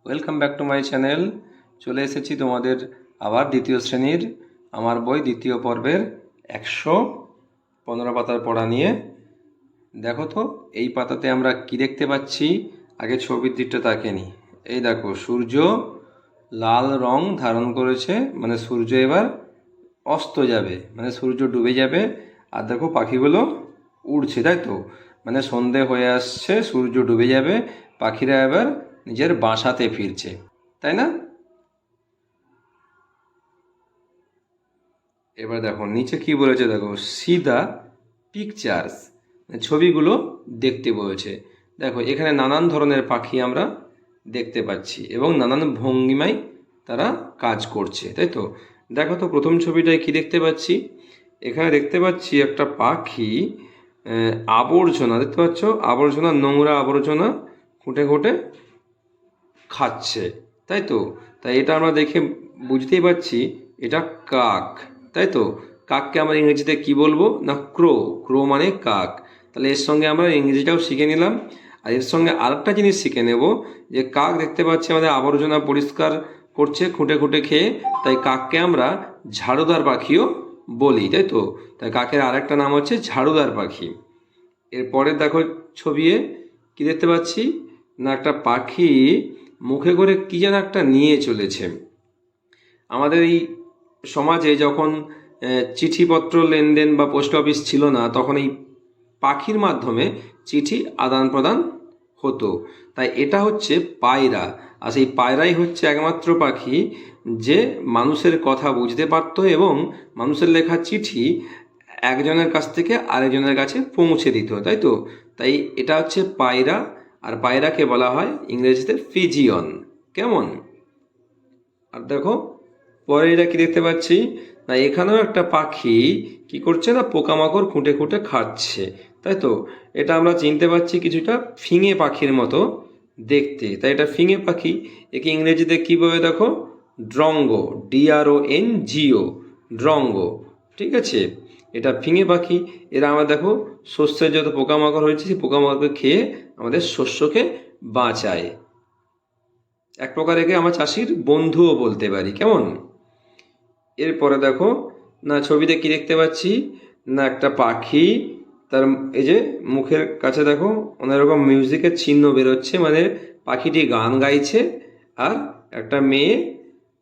Welcome back to my channel. চলে এসেছি তোমাদের আবার দ্বিতীয় শ্রেণীর আমার বই দ্বিতীয় পর্বের 115 পাতার পড়া নিয়ে। দেখো তো এই পাতাতে আমরা কি দেখতে পাচ্ছি। আগে ছবির দিকটা তাকে নি। এই দেখো, সূর্য লাল রং ধারণ করেছে, মানে সূর্য এবার অস্ত যাবে, মানে সূর্য ডুবে যাবে। আর দেখো পাখিগুলো উড়ছে, তাই তো, মানে সন্ধে হয়ে আসছে, সূর্য ডুবে যাবে, পাখিরা এবার নিজের বাসাতে ফিরছে, তাই না? এবার দেখো নিচে কি বলেছে, দেখো সি দ্য পিকচার্স, ছবিগুলো দেখতে বলেছে। দেখো এখানে নানান ধরনের পাখি আমরা দেখতে পাচ্ছি এবং নানান ভঙ্গিমায় তারা কাজ করছে, তাই তো। দেখো তো প্রথম ছবিটায় কি দেখতে পাচ্ছি। এখানে দেখতে পাচ্ছি একটা পাখি আবর্জনা, দেখতে পাচ্ছ, আবর্জনা, নোংরা আবর্জনা খুঁটে খুঁটে খাচ্ছে, তাই তো। তাই এটা আমরা দেখে বুঝতেই পারছি এটা কাক, তাই তো। কাককে আমরা ইংরেজিতে কি বলবো না, ক্রো। ক্রো মানে কাক। তাহলে এর সঙ্গে আমরা ইংরেজিটাও শিখে নিলাম। আর এর সঙ্গে আরেকটা জিনিস শিখে নেব, যে কাক দেখতে পাচ্ছি আমাদের আবর্জনা পরিষ্কার করছে খুঁটে খুঁটে খেয়ে, তাই কাককে আমরা ঝাড়ুদার পাখিও বলি, তাই তো। তাই কাকের আরেকটা নাম হচ্ছে ঝাড়ুদার পাখি। এরপরে দেখো ছবিতে কি দেখতে পাচ্ছি না, একটা পাখি মুখে করে কি যেন একটা নিয়ে চলেছে। আমাদের এই সমাজে যখন চিঠিপত্র লেনদেন বা পোস্ট অফিস ছিল না, তখন এই পাখির মাধ্যমে চিঠি আদান প্রদান হতো। তাই এটা হচ্ছে পায়রা। আর সেই পায়রাই হচ্ছে একমাত্র পাখি যে মানুষের কথা বুঝতে পারতো এবং মানুষের লেখা চিঠি একজনের কাছ থেকে আরেকজনের কাছে পৌঁছে দিত, তাই তো। তাই এটা হচ্ছে পায়রা। আর পায়রাকে বলা হয় ইংরেজিতে পিজিয়ন, কেমন। আর দেখো পরে এটা কি দেখতে পাচ্ছি না, এখানেও একটা পাখি কি করছে না, পোকামাকড় খুঁটে খুঁটে খাচ্ছে, তাই তো। এটা আমরা চিনতে পারছি কিছুটা ফিঙে পাখির মতো দেখতে, তাই এটা ফিঙে পাখি। একে ইংরেজিতে কী বলে দেখো, ড্রঙ্গো, DRONGO, ড্রঙ্গো, ঠিক আছে। এটা ফিঙে পাখি। এরা আমরা দেখো শস্যের যত পোকামাকড় হয়েছে সেই পোকামাকড় খেয়ে আমাদের শস্যকে বাঁচায়। এক প্রকার একে আমার চাষির বন্ধুও বলতে পারি, কেমন। এরপরে দেখো না ছবিতে কি দেখতে পাচ্ছি না, একটা পাখি তার এই যে মুখের কাছে দেখো অনেক রকম মিউজিকের চিহ্ন বেরোচ্ছে, মানে পাখিটি গান গাইছে আর একটা মেয়ে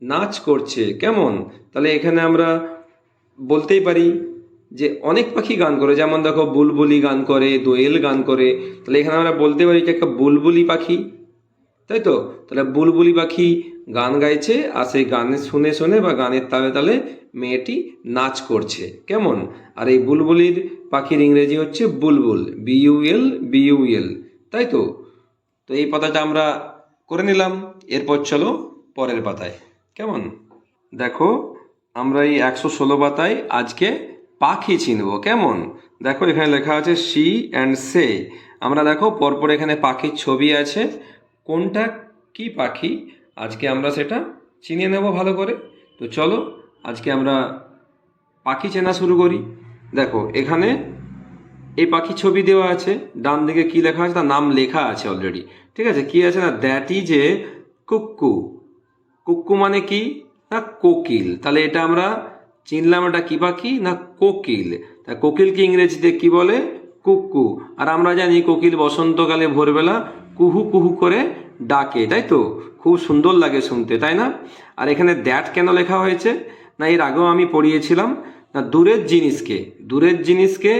নাচ করছে, কেমন। তাহলে এখানে আমরা বলতেই পারি যে অনেক পাখি গান করে, যেমন দেখো বুলবুলি গান করে, দোয়েল গান করে। তাহলে এখানে আমরা বলতে পারি যে একটা বুলবুলি পাখি, তাই তো। তাহলে বুলবুলি পাখি গান গাইছে আর সেই গানে শুনে শুনে বা গানের তালে তালে মেয়েটি নাচ করছে, কেমন। আর এই বুলবুলির পাখির ইংরেজি হচ্ছে বুলবুল, BUL, তাই তো। তো এই পাতাটা আমরা করে নিলাম। এরপর চলো পরের পাতায়, কেমন। দেখো আমরা এই 116 পাতায় আজকে পাখি চিনব, কেমন। দেখো এখানে লেখা আছে সি অ্যান্ড সে। আমরা দেখো পরপর এখানে পাখির ছবি আছে, কোনটা কি পাখি আজকে আমরা সেটা চিনিয়ে নেব ভালো করে। তো চলো আজকে আমরা পাখি চেনা শুরু করি। দেখো এখানে এই পাখি ছবি দেওয়া আছে, ডান দিকে কি লেখা আছে, তার নাম লেখা আছে অলরেডি, ঠিক আছে। কি আছে না, দ্যাট ইজ এ কুক্কু। কুক্কু মানে কি না, কোকিল। তাহলে এটা আমরা চিনলাম, এটা কি পাখি না, কোকিল। তা কোকিলকে ইংরেজিতে কি বলে, কুক্কু। আর আমরা জানি কোকিল বসন্তকালে ভোরবেলা কুহু কুহু করে ডাকে, তাই তো। খুব সুন্দর লাগে শুনতে, তাই না। আর এখানে দ্যাট কেন লেখা হয়েছে না, এর আগেও আমি পড়িয়েছিলাম না, দূরের জিনিসকে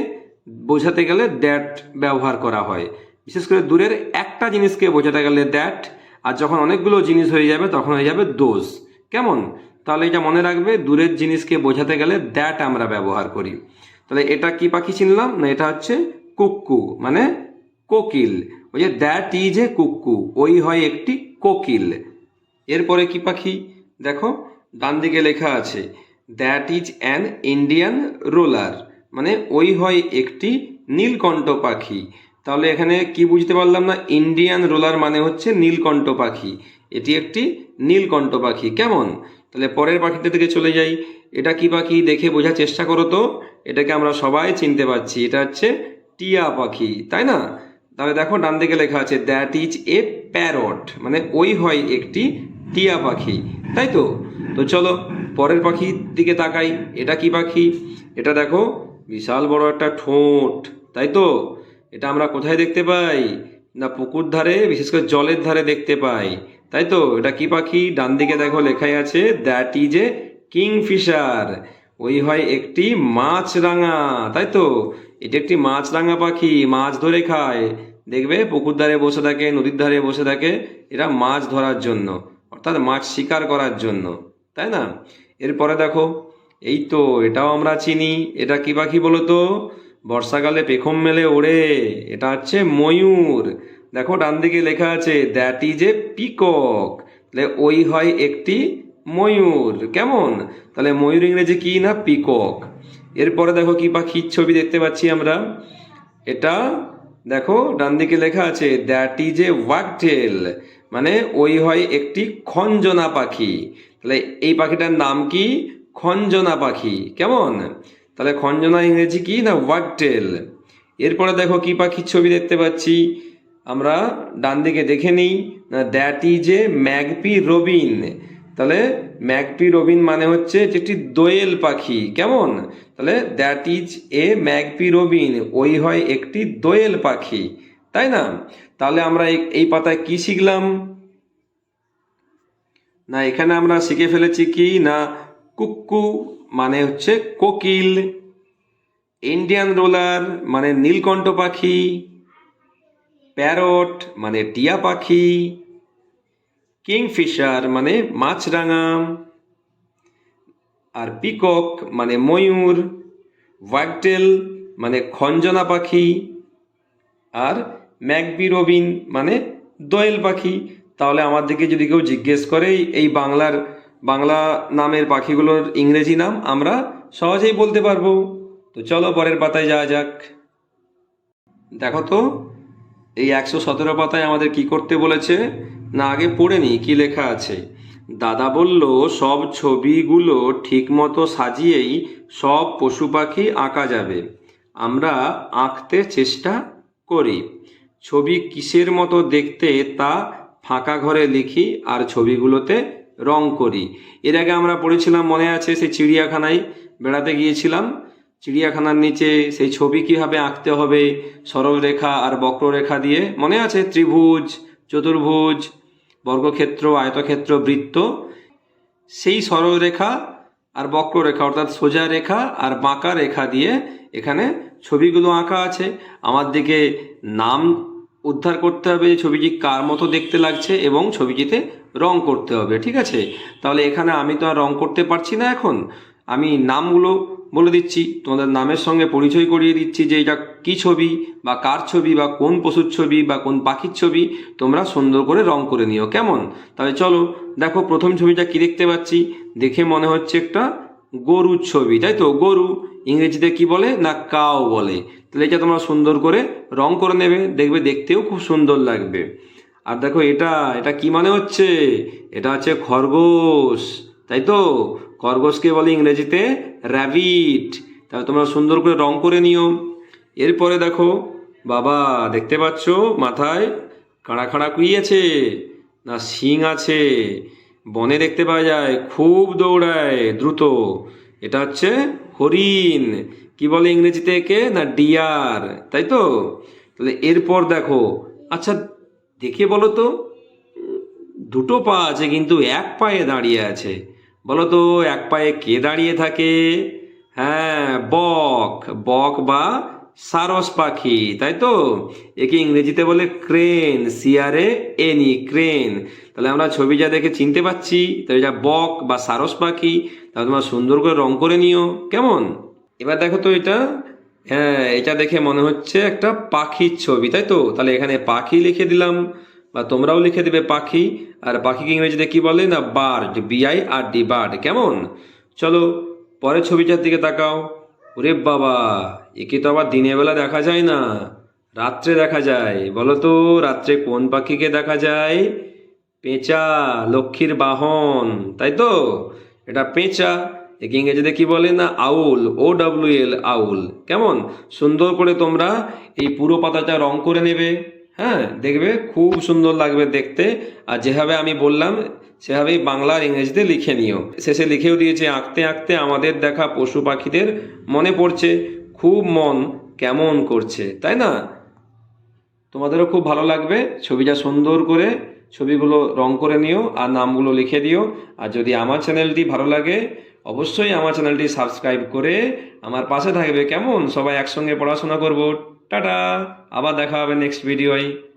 বোঝাতে গেলে দ্যাট ব্যবহার করা হয়। বিশেষ করে দূরের একটা জিনিসকে বোঝাতে গেলে দ্যাট, আর যখন অনেকগুলো জিনিস হয়ে যাবে তখন হয়ে যাবে দোজ, কেমন। তাহলে এটা মনে রাখবে, দূরের জিনিসকে বোঝাতে গেলে দ্যাট আমরা ব্যবহার করি। তাহলে এটা কি পাখি চিনলাম না, এটা হচ্ছে কুক্কু মানে কোকিল। ওই যে দ্যাট ইজ এ কুক্কু, ওই হয় একটি কোকিল। এরপরে কি পাখি দেখো, ডান দিকে লেখা আছে that is an Indian roller, মানে ওই হয় একটি নীলকণ্ঠ পাখি। তাহলে এখানে কি বুঝতে পারলাম না, ইন্ডিয়ান রোলার মানে হচ্ছে নীলকণ্ঠ পাখি, এটি একটি নীলকণ্ঠ পাখি, কেমন। তাহলে পরের পাখিটা থেকে চলে যাই। এটা কি পাখি দেখে বোঝার চেষ্টা করো তো। এটাকে আমরা সবাই চিনতে পারছি, এটা হচ্ছে টিয়া পাখি, তাই না। তাহলে দেখো ডান দিকে লেখা আছে দ্যাট ইজ এ প্যারট, মানে ওই হয় একটি টিয়া পাখি, তাই তো। তো চলো পরের পাখির দিকে তাকাই। এটা কি পাখি? এটা দেখো বিশাল বড় একটা ঠোঁট, তাই তো। এটা আমরা কোথায় দেখতে পাই? না পুকুর ধারে, বিশেষ করে জলের ধারে দেখতে পাই, তাই তো। এটা কি পাখি? ডান দিকে দেখো লেখাই আছে দ্যাট ইজ এ কিংফিশার, ওই হয় একটি মাছরাঙা, তাই তো। এটি একটি মাছরাঙা পাখি, মাছ ধরে খায়। দেখবে পুকুর ধারে বসে থাকে, নদীর ধারে বসে থাকে, এরা মাছ ধরার জন্য, অর্থাৎ মাছ শিকার করার জন্য, তাই না। এরপরে দেখো, এই তো এটাও আমরা চিনি। এটা কি পাখি বলো তো? বর্ষাকালে পেখম মেলে ওড়ে, এটা হচ্ছে ময়ূর। দেখো ডান দিকে লেখা আছে দ্যাট ইজ এ পিকক, তাহলে ওই হয় একটি ময়ূর, কেমন। তাহলে ময়ূর ইংরেজি কি? না পিকক। এরপরে দেখো কি পাখির ছবি দেখতে পাচ্ছি আমরা। এটা দেখো ডান দিকে লেখা আছে দ্যাট ইজ এ ওয়াগটেল, মানে ওই হয় একটি খঞ্জনা পাখি। তাহলে এই পাখিটার নাম কি? খঞ্জনা পাখি, কেমন। তাহলে খঞ্জনা ইংরেজি কি? না ওয়াগটেল। এরপরে দেখো কি পাখির ছবি দেখতে পাচ্ছি আমরা, ডান দিকে দেখে নিই। না দ্যাট ইজ এ ম্যাগপি রবিন, তাহলে ম্যাগপি রবিন মানে হচ্ছে এটি একটি দোয়েল পাখি, কেমন। তাহলে দ্যাট ইজ এ ম্যাগপি রবিন, ওই হয় একটি দোয়েল পাখি, তাই না। তাহলে আমরা এই পাতায় কি শিখলাম? না এখানে আমরা শিখে ফেলেছি কি? না কুক্কু মানে হচ্ছে কোকিল, ইন্ডিয়ান রোলার মানে নীলকণ্ঠ পাখি, প্যারট মানে টিয়া পাখি, কিংফিশার মানে মাছরাঙা, আর পিকক মানে ময়ূর, ওয়াগটেল মানে খঞ্জনা পাখি, আর ম্যাগপি রবিন মানে দোয়েল পাখি। তাহলে আমার দিকে যদি কেউ জিজ্ঞেস করে এই বাংলা নামের পাখিগুলোর ইংরেজি নাম, আমরা সহজেই বলতে পারবো। তো চলো পরের পাতায় যাওয়া যাক। দেখো তো এই 117 পাতায় আমাদের কি করতে বলেছে। না আগে পড়ে নি কি লেখা আছে। দাদা বলল সব ছবিগুলো ঠিকমতো সাজিয়েই সব পশু পাখি আঁকা যাবে। আমরা আঁকতে চেষ্টা করি। ছবি কিসের মতো দেখতে তা ফাঁকা ঘরে লিখি আর ছবিগুলোতে রং করি। এর আগে আমরা পড়েছিলাম, মনে আছে, সেই চিড়িয়াখানায় বেড়াতে গিয়েছিলাম। চিড়িয়াখানার নিচে সেই ছবি কিভাবে আঁকতে হবে সরলরেখা আর বক্ররেখা দিয়ে, মনে আছে? ত্রিভুজ, চতুর্ভুজ, বর্গক্ষেত্র, আয়তক্ষেত্র, বৃত্ত, সেই সরলরেখা আর বক্ররেখা অর্থাৎ সোজা রেখা আর বাঁকা রেখা দিয়ে এখানে ছবিগুলো আঁকা আছে। আমার দিকে নাম উদ্ধার করতে হবে, ছবিটি কার মতো দেখতে লাগছে, এবং ছবিটিতে রং করতে হবে, ঠিক আছে। তাহলে এখানে আমি তো আর রং করতে পারছি না, এখন আমি নামগুলো বলে দিচ্ছি, তোমাদের নামের সঙ্গে পরিচয় করিয়ে দিচ্ছি যে এটা কী ছবি বা কার ছবি বা কোন পশুর ছবি বা কোন পাখির ছবি, তোমরা সুন্দর করে রং করে নিও, কেমন। তাহলে চলো দেখো প্রথম ছবিটা কি দেখতে পাচ্ছি। দেখে মনে হচ্ছে একটা গরুর ছবি, তাই তো। গরু ইংরেজিতে কি বলে? না কাও বলে। তাহলে এটা তোমরা সুন্দর করে রং করে নেবে, দেখবে দেখতেও খুব সুন্দর লাগবে। আর দেখো এটা এটা কি মনে হচ্ছে? এটা হচ্ছে খরগোশ, তাই তো। খরগোশকে বলে ইংরেজিতে র্যাবিট। তাহলে তোমরা সুন্দর করে রং করে নিও। এরপরে দেখো, বাবা দেখতে পাচ্ছ মাথায় খাড়া খাড়া কি আছে? না শিং আছে। বনে দেখতে পাওয়া যায়, খুব দৌড়ায় দ্রুত। এটা হচ্ছে হরিণ, কি বলে ইংরেজিতে একে? না ডিয়ার, তাই তো। তাহলে এরপর দেখো, আচ্ছা দেখে বলো তো, দুটো পা আছে কিন্তু এক পায়ে দাঁড়িয়ে আছে, বলো তো এক পায়ে কে দাঁড়িয়ে থাকে? হ্যাঁ বক, বক বা সারস পাখি, তাই তো। একে ইংরেজিতে বলে ক্রেন, CRANE, ক্রেন। তাহলে আমরা ছবি যা দেখে চিনতে পাচ্ছি, তাহলে এটা বক বা সারস পাখি। তাহলে তোমরা সুন্দর করে রং করে নিও, কেমন। এবার দেখো তো এটা, হ্যাঁ এটা দেখে মনে হচ্ছে একটা পাখির ছবি, তাই তো। তাহলে এখানে পাখি লিখে দিলাম, বা তোমরাও লিখে দেবে পাখি। আর পাখিকে ইংরেজিতে কি বলে? না বার্ড, BIRD, বার্ড, কেমন। চলো পরের ছবিটার দিকে তাকাও। ওরে বাবা, একে তো আবার দিনের বেলা দেখা যায় না, রাত্রে দেখা যায়। বলো তো রাত্রে কোন পাখিকে দেখা যায়? পেঁচা, লক্ষ্মীর বাহন, তাই তো। এটা পেঁচা। একে ইংরেজিতে কি বলে না আউল, OWL আউল। কেমন সুন্দর করে তোমরা এই পুরো পাতাটা রং করে নেবে। হ্যাঁ, দেখবে খুব সুন্দর লাগবে দেখতে। আর যেভাবে আমি বললাম সেভাবেই বাংলা আর ইংরেজিতে লিখে নিও। শেষে লিখেও দিয়েছে, আঁকতে আঁকতে আমাদের দেখা পশু পাখিদের মনে পড়ছে, খুব মন কেমন করছে, তাই না? তোমাদেরও খুব ভালো লাগবে। ছবিটা সুন্দর করে ছবিগুলো রং করে নিও আর নামগুলো লিখে দিও। আর যদি আমার চ্যানেলটি ভালো লাগে অবশ্যই আমার চ্যানেলটি সাবস্ক্রাইব করে আমার পাশে থাকবে। কেমন, সবাই একসঙ্গে পড়াশোনা করব। টাটা, আবার দেখা হবে নেক্সট ভিডিওয়।